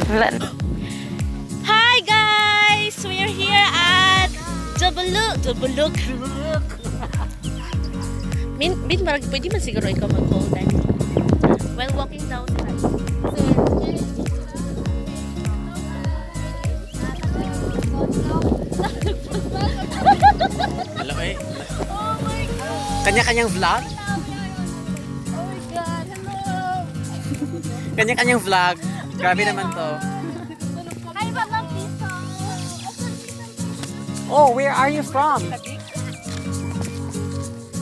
Hi guys! We're here at Double-look. Bin, marag, pwede man siguro ikaw mag-hold time while walking down the line. Hello eh. Oh my God! Kanya-kanyang vlog? Oh my God! Hello! Kanya-kanyang vlog. Grabe naman to. Oh, where are you from?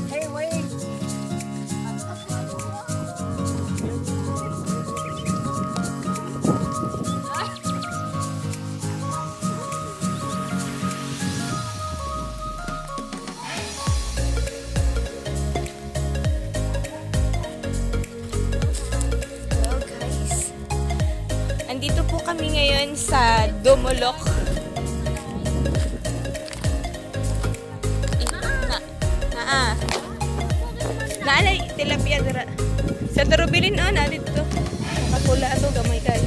Hey, wait! Hello guys! Andito po kami ngayon sa Dumulok. Naalay, tilapia dira. Sa Tarubilin, na dito. Nakapula ito, gamay kayo.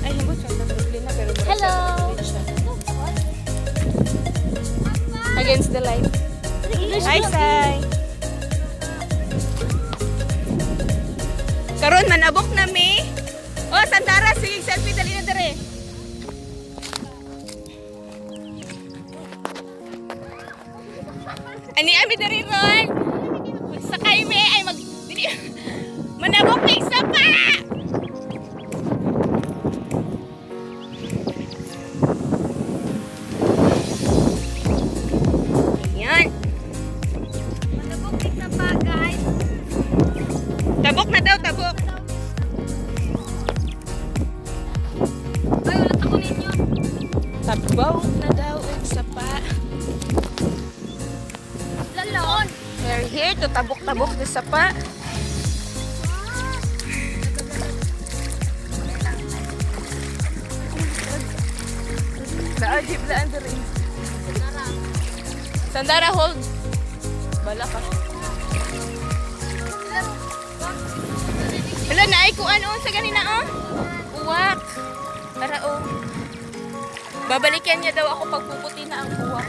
Ay, hibot siya sa Tarubilin na, pero hello! Against the light. Hi, Sai! Karon manabok na mi. Oh, Sandara, sige, selfie, dali na dere. Ami dere ron. Sakay me ay manabok na isa pa. Ayan. Manabok na isa pa, guys. Tabok na daw, tabok. Ay, ulat ako ninyo. Tabok na daw isa pa. Lalon. We're here to tabok-tabok the sapa. Naajib na ando rin. Sandara, hold. Bala ka. Hala, naay ko ano sa ganina, oh. Uwak. Tara, oh. Babalikan niya daw ako pag puputi na ang uwak.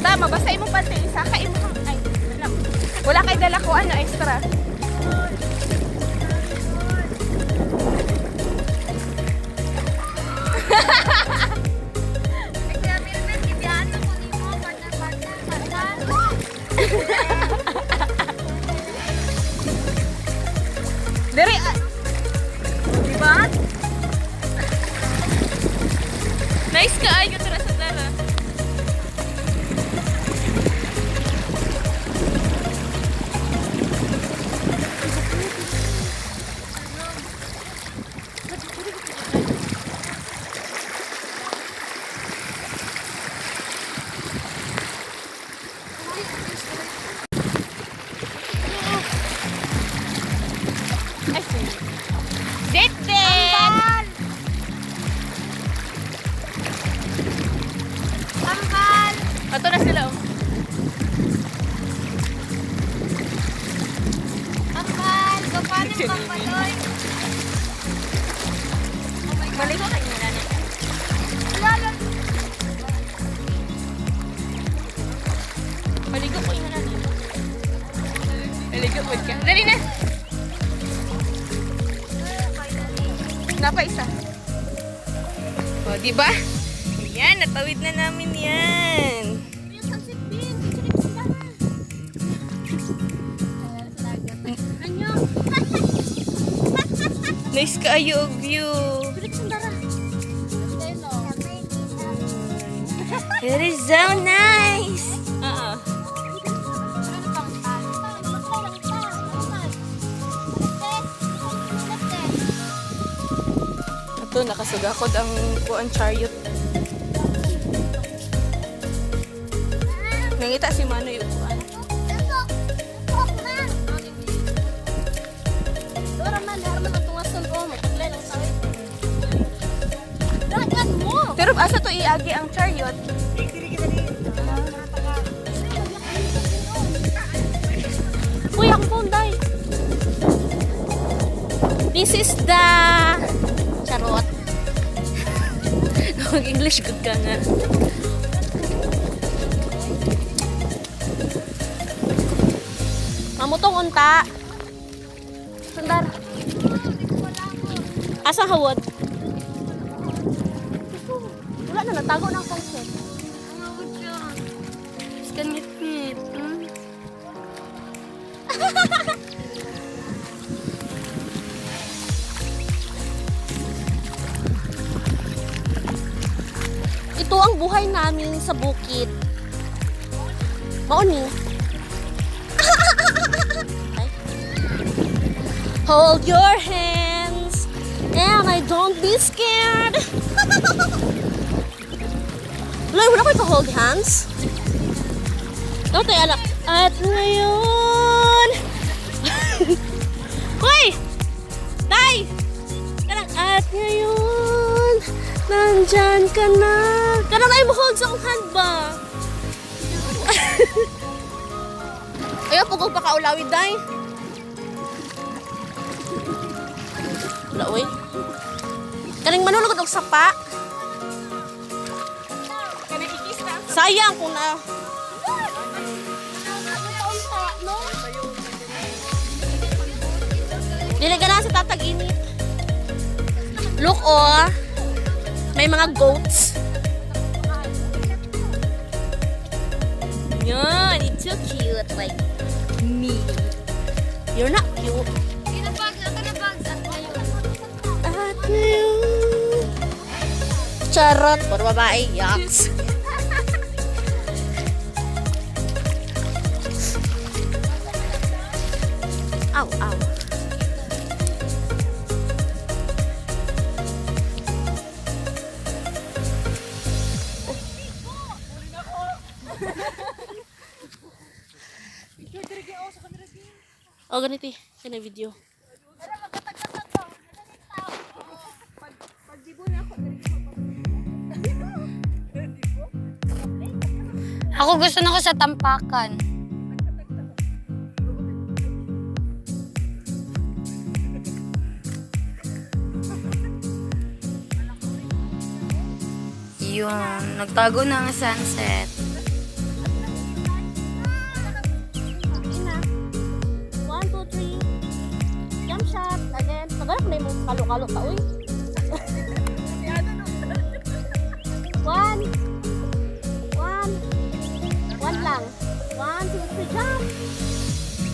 Tama, basta imong pati, saka imong, ay, wala kay dala ko, ano, extra. Dari, diba? Nice ka, ay, ganda sa dara. Ato na sila, oh. Ampal! Kapanin pang paloy! Maligo kayo na natin. Maligo ko yung natin. Maligo po ka. Dali na! Napa isa. O, diba? Yan, natawid na namin yan. Nice kaayo og view. It is so nice. Ito, nakasugakod ang kuan chariot. Nangita si Mano yung kuan. Pero asa to iagi ang chariot? Uy, ang Ponday. This is the charot. English good ka nga. Mamutong unta. Sandar. Asa hawod? Wala na, natago ng sunset. Ang hawad siya. Skangit-ngit. Ito ang buhay namin sa bukid. Mauni. Hold your hands and I don't be scared. Loy, wala ko ito-hold hands. Dapat tayo anak. At ngayon. Hoy! Tay! Kanang at ngayon. Nandyan ka na. Kanang ay mo hold sa akong hand ba? Ayaw po kong pakaulawid, day. Wala, uy. Kaling manulog og sapa. Sayang kung na. Dili ka na sa tatag init. Look, oh. May mga goats. Yan, it's so cute. Like me. You're not cute. At ngayon. Charot. Puro babae. Yucks. Ow, ow. Oh, ganito eh. Kaya video. Ako gusto na ko sa tampakan. Yun, nagtago na ang sunset. One, two, three. Jump shot. Again. Tagalog na yung kalo-kalo ka, uy. One. One lang. One, two, three, jump.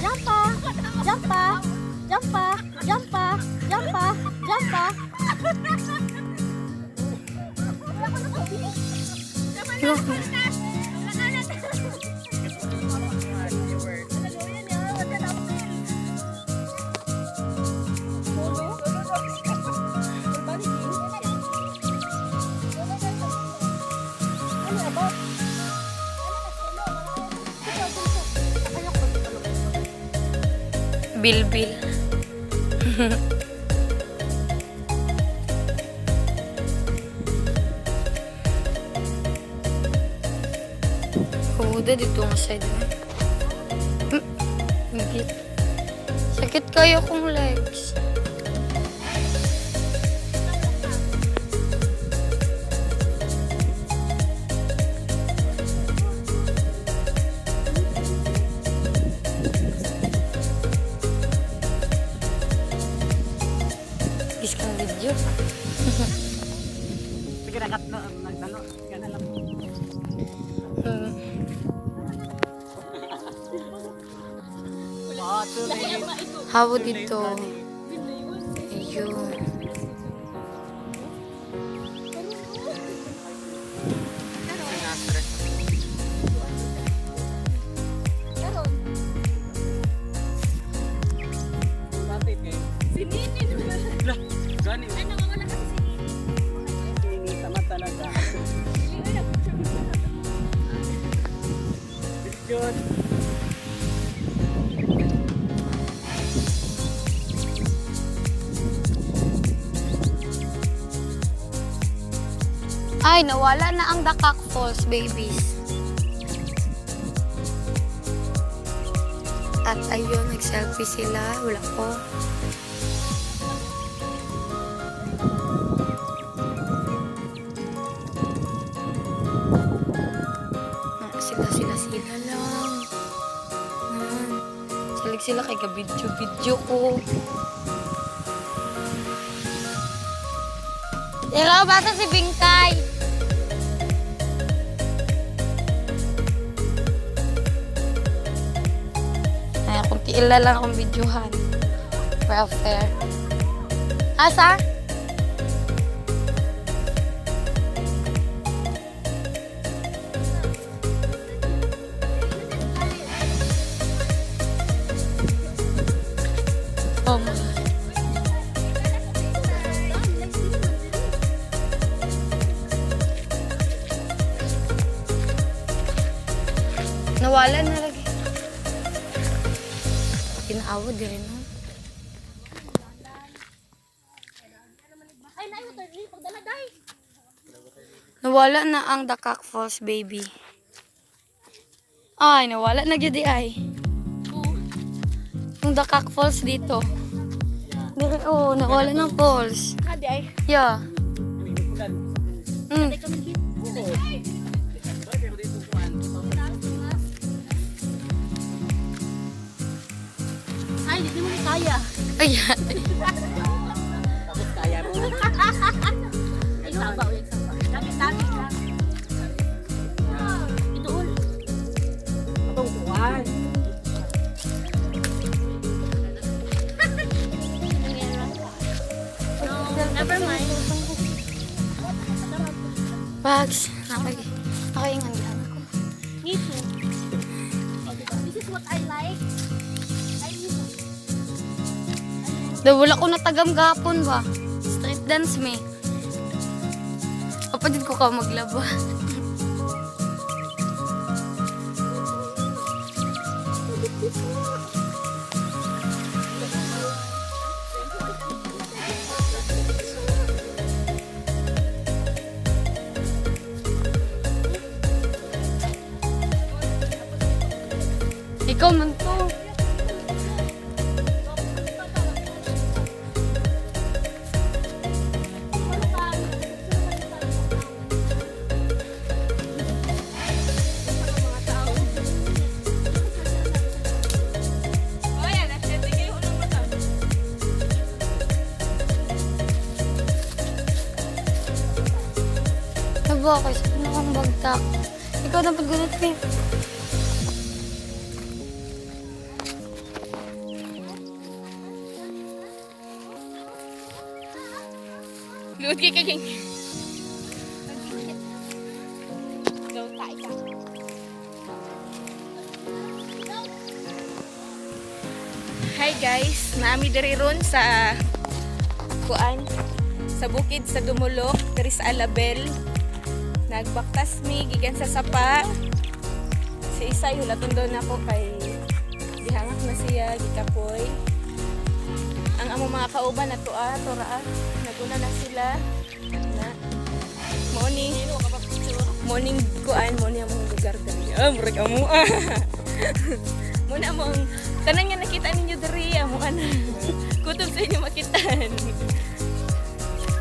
Jump pa. Jump pa. Jump pa. Jump pa. Jump pa. Jump pa. Bilbil. Udah dito ang side mo. Sakit kaya kong legs. Is kang video. Sige, nakat na, nagtalo. Yan na lang. Hawo dito. Ayun. Gani. Hindi tama talaga. Good. Ay, nawala na ang Dakak Falls, babies. At ayun, nag-selfie sila. Wala ko. Sila lang. Salig sila kay ka-video ko. Hello, basta si Bingkay. Ay, kung tiila lang akong videohan. Welfare. Asa? Oh my. Nawala na lagi. Kinaawa din rin. Nawala na ang Dakak Falls, baby. Ay, nawala na gyud ay. Yung Dakak Falls dito. Oh, nawala ng falls. Adi ay. Yeah. Ay, hindi mo kaya. Ayan. Tapos kaya mo. Ay, sabaw. Dami lang. Ituon. Atong kuwan. Never mind. Bags. Nakaingan lang ako. Me too. This is what I like. I need to. Wala ko natagam gapon ba? Street dance me. Kapatid ko ka maglaba. Ikaw man to. Naba, kasi pinakang bagtak. Ikaw na paggunot ko. Luot kay kaging. Go tayo ka. Hi guys, naami diri ron sa kuan sa bukid sa Dumulok, diri sa Alabel. Nagbaktas mi gikan sa sapa. Si Isay hulaton daw nako kay gihangak na siya gikapoy. Ang among mga kauban nato turaa naguna na sila na morning kuan morning among lugar diri. Murag amo muna among tanan nga nakita ninyo diri amo ana. Kutob sa inyo makitan.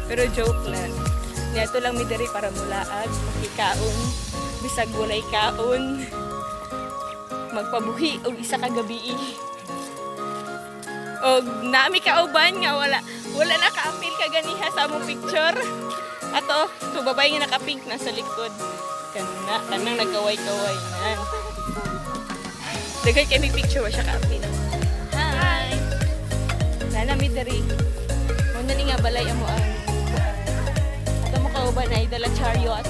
Pero joke lang. Niyato lang mi diri para mulaag, makikaon, bisag walay kaon. Magpabuhi og isa ka gabi. Og nami kauban nga wala naka-apil ka ganiha sa among picture. Ato, to babay nga naka-pink na sa likod. Kanang nagkaway-kaway na. Dagay kay mi picture wa siya ka-apil. Hi. Nana mi diri. Mo na ni nga balay amo ang ato mo kauban ay dala chariot.